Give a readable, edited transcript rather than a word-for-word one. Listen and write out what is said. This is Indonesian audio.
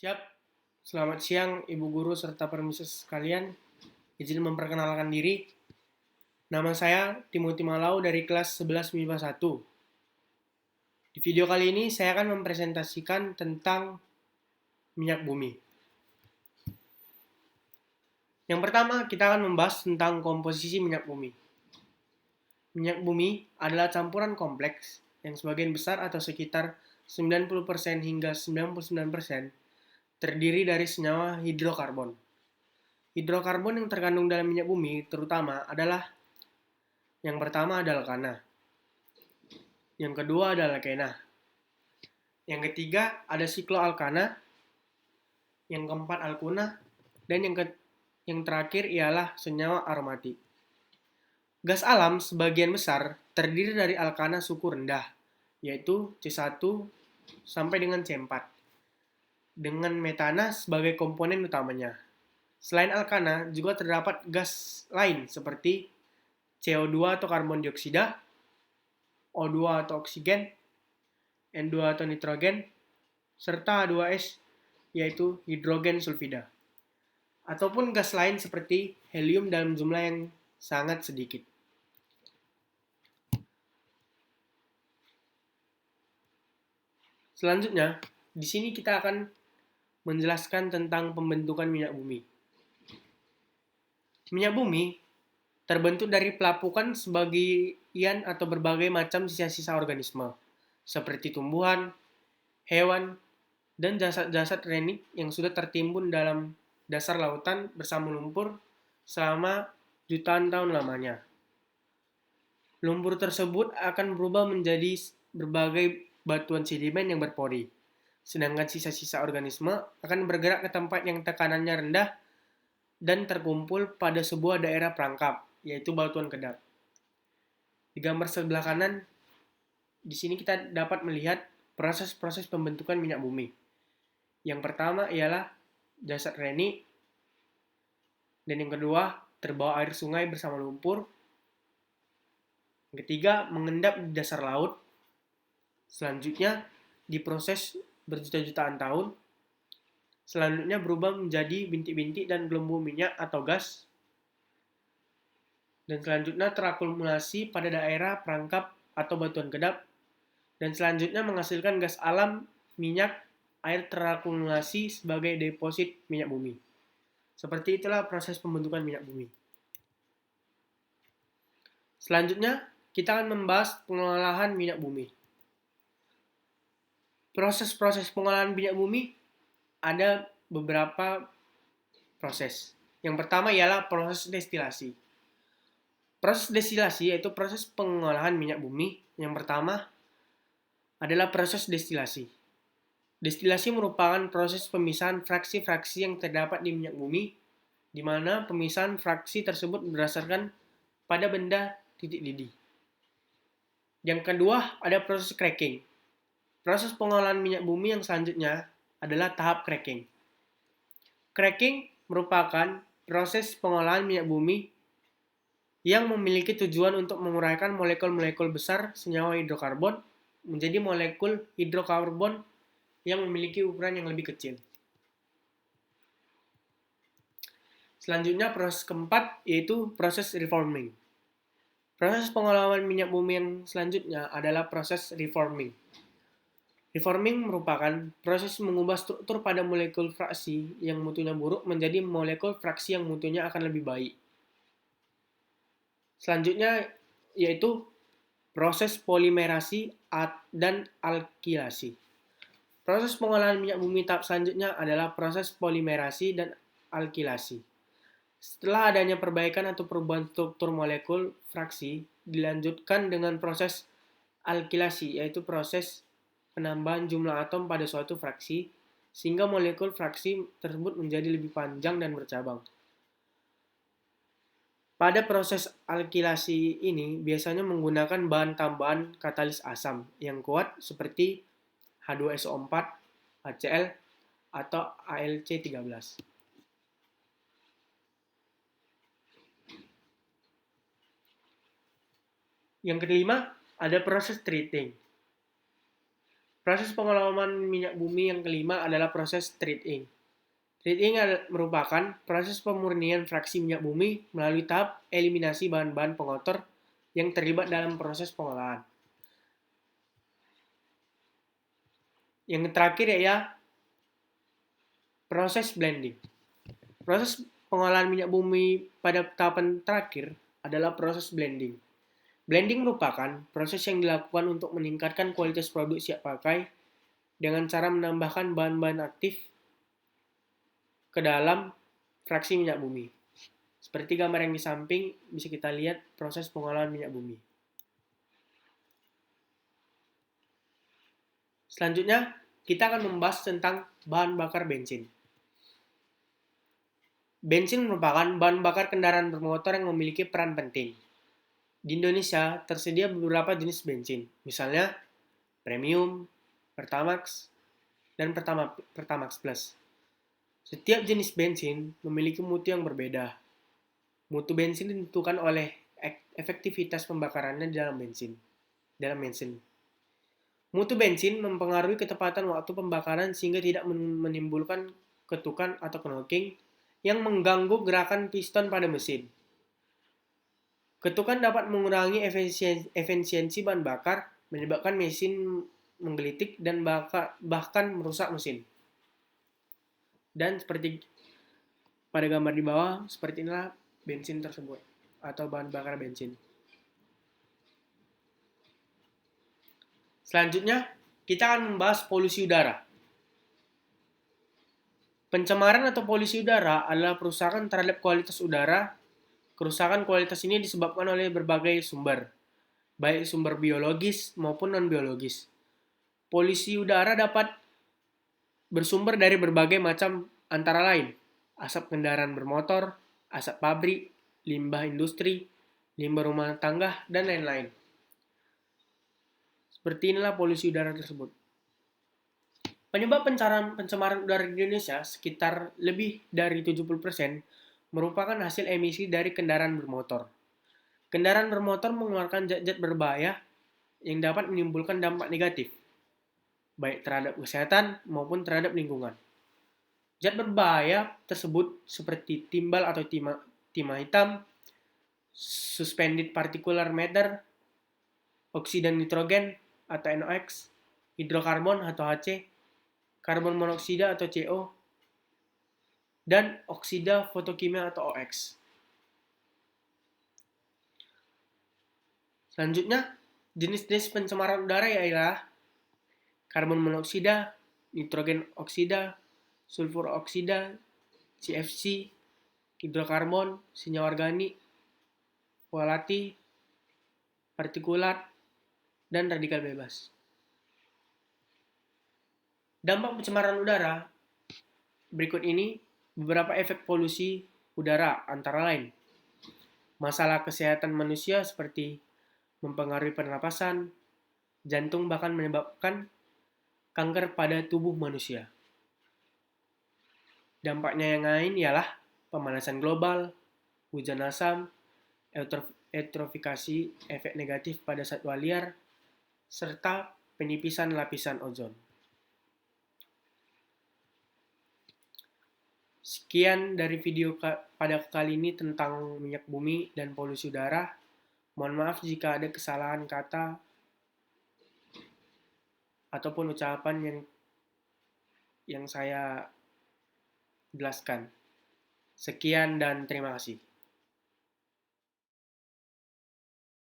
Siap. Selamat siang Ibu Guru serta permisus sekalian. Izin memperkenalkan diri. Nama saya Timothy Malau dari kelas 11 MIPA 1. Di video kali ini saya akan mempresentasikan tentang minyak bumi. Yang pertama, kita akan membahas tentang komposisi minyak bumi. Minyak bumi adalah campuran kompleks yang sebagian besar atau sekitar 90% hingga 99% terdiri dari senyawa hidrokarbon. Hidrokarbon yang terkandung dalam minyak bumi terutama adalah yang pertama adalah alkana, yang kedua adalah alkena, yang ketiga ada sikloalkana, yang keempat alkuna, dan yang terakhir ialah senyawa aromatik. Gas alam sebagian besar terdiri dari alkana suku rendah, yaitu C1 sampai dengan C4, dengan metana sebagai komponen utamanya. Selain alkana, juga terdapat gas lain seperti CO2 atau karbon dioksida, O2 atau oksigen, N2 atau nitrogen, serta H2S yaitu hidrogen sulfida. Ataupun gas lain seperti helium dalam jumlah yang sangat sedikit. Selanjutnya, di sini kita akan menjelaskan tentang pembentukan minyak bumi. Minyak bumi terbentuk dari pelapukan sebagian atau berbagai macam sisa-sisa organisme, seperti tumbuhan, hewan, dan jasad-jasad renik yang sudah tertimbun dalam dasar lautan bersama lumpur selama jutaan tahun lamanya. Lumpur tersebut akan berubah menjadi berbagai batuan sedimen yang berpori, sedangkan sisa-sisa organisme akan bergerak ke tempat yang tekanannya rendah dan terkumpul pada sebuah daerah perangkap, yaitu batuan kedap. Di gambar sebelah kanan, di sini kita dapat melihat proses-proses pembentukan minyak bumi. Yang pertama ialah jasad reni, dan yang kedua terbawa air sungai bersama lumpur. Yang ketiga mengendap di dasar laut. Selanjutnya diproses berjuta-jutaan tahun. Selanjutnya berubah menjadi bintik-bintik dan gelembung minyak atau gas. Dan selanjutnya terakumulasi pada daerah perangkap atau batuan kedap. Dan selanjutnya menghasilkan gas alam, minyak, air terakumulasi sebagai deposit minyak bumi. Seperti itulah proses pembentukan minyak bumi. Selanjutnya, kita akan membahas pengolahan minyak bumi. Proses-proses pengolahan minyak bumi ada beberapa proses. Yang pertama ialah proses destilasi. Proses destilasi yaitu proses pengolahan minyak bumi. Yang pertama adalah proses destilasi. Destilasi merupakan proses pemisahan fraksi-fraksi yang terdapat di minyak bumi, di mana pemisahan fraksi tersebut berdasarkan pada benda titik didih. Yang kedua ada proses cracking. Proses pengolahan minyak bumi yang selanjutnya adalah tahap cracking. Cracking merupakan proses pengolahan minyak bumi yang memiliki tujuan untuk menguraikan molekul-molekul besar senyawa hidrokarbon menjadi molekul hidrokarbon yang memiliki ukuran yang lebih kecil. Selanjutnya proses keempat yaitu proses reforming. Proses pengolahan minyak bumi yang selanjutnya adalah proses reforming. Reforming merupakan proses mengubah struktur pada molekul fraksi yang mutunya buruk menjadi molekul fraksi yang mutunya akan lebih baik. Selanjutnya yaitu proses polimerasi dan alkilasi. Proses pengolahan minyak bumi tahap selanjutnya adalah proses polimerasi dan alkilasi. Setelah adanya perbaikan atau perubahan struktur molekul fraksi, dilanjutkan dengan proses alkilasi, yaitu proses penambahan jumlah atom pada suatu fraksi, sehingga molekul fraksi tersebut menjadi lebih panjang dan bercabang. Pada proses alkilasi ini biasanya menggunakan bahan tambahan katalis asam yang kuat seperti H2SO4, HCl, atau AlC13. Yang kelima, ada proses treating. Proses pengolahan minyak bumi yang kelima adalah proses treating. Treating merupakan proses pemurnian fraksi minyak bumi melalui tahap eliminasi bahan-bahan pengotor yang terlibat dalam proses pengolahan. Yang terakhir ya proses blending. Proses pengolahan minyak bumi pada tahapan terakhir adalah proses blending. Blending merupakan proses yang dilakukan untuk meningkatkan kualitas produk siap pakai dengan cara menambahkan bahan-bahan aktif ke dalam fraksi minyak bumi. Seperti gambar yang di samping bisa kita lihat proses pengolahan minyak bumi. Selanjutnya, kita akan membahas tentang bahan bakar bensin. Bensin merupakan bahan bakar kendaraan bermotor yang memiliki peran penting. Di Indonesia tersedia beberapa jenis bensin, misalnya Premium, Pertamax, dan Pertamax Plus. Setiap jenis bensin memiliki mutu yang berbeda. Mutu bensin ditentukan oleh efektivitas pembakarannya dalam bensin. Mutu bensin mempengaruhi ketepatan waktu pembakaran sehingga tidak menimbulkan ketukan atau knocking yang mengganggu gerakan piston pada mesin. Ketukan dapat mengurangi efisiensi bahan bakar, menyebabkan mesin menggelitik dan bahkan merusak mesin. Dan seperti pada gambar di bawah, seperti inilah bensin tersebut atau bahan bakar bensin. Selanjutnya, kita akan membahas polusi udara. Pencemaran atau polusi udara adalah perusakan terhadap kualitas udara. Kerusakan kualitas ini disebabkan oleh berbagai sumber, baik sumber biologis maupun non-biologis. Polusi udara dapat bersumber dari berbagai macam antara lain, asap kendaraan bermotor, asap pabrik, limbah industri, limbah rumah tangga, dan lain-lain. Seperti inilah polusi udara tersebut. Penyebab pencemaran udara di Indonesia sekitar lebih dari 70% merupakan hasil emisi dari kendaraan bermotor. Kendaraan bermotor mengeluarkan zat-zat berbahaya yang dapat menimbulkan dampak negatif, baik terhadap kesehatan maupun terhadap lingkungan. Zat berbahaya tersebut seperti timbal atau timah hitam, suspended particulate matter, oksida nitrogen atau NOx, hidrokarbon atau HC, karbon monoksida atau CO, dan oksida fotokimia atau OX. Selanjutnya, jenis-jenis pencemaran udara ialah karbon monoksida, nitrogen oksida, sulfur oksida, CFC, hidrokarbon, senyawa organik, volatile, partikulat, dan radikal bebas. Dampak pencemaran udara berikut ini beberapa efek polusi udara antara lain masalah kesehatan manusia seperti mempengaruhi pernapasan, jantung bahkan menyebabkan kanker pada tubuh manusia. Dampaknya yang lain ialah pemanasan global, hujan asam, eutrofikasi, efek negatif pada satwa liar, serta penipisan lapisan ozon. Sekian dari video pada kali ini tentang minyak bumi dan polusi udara. Mohon maaf jika ada kesalahan kata ataupun ucapan yang saya jelaskan. Sekian dan terima kasih.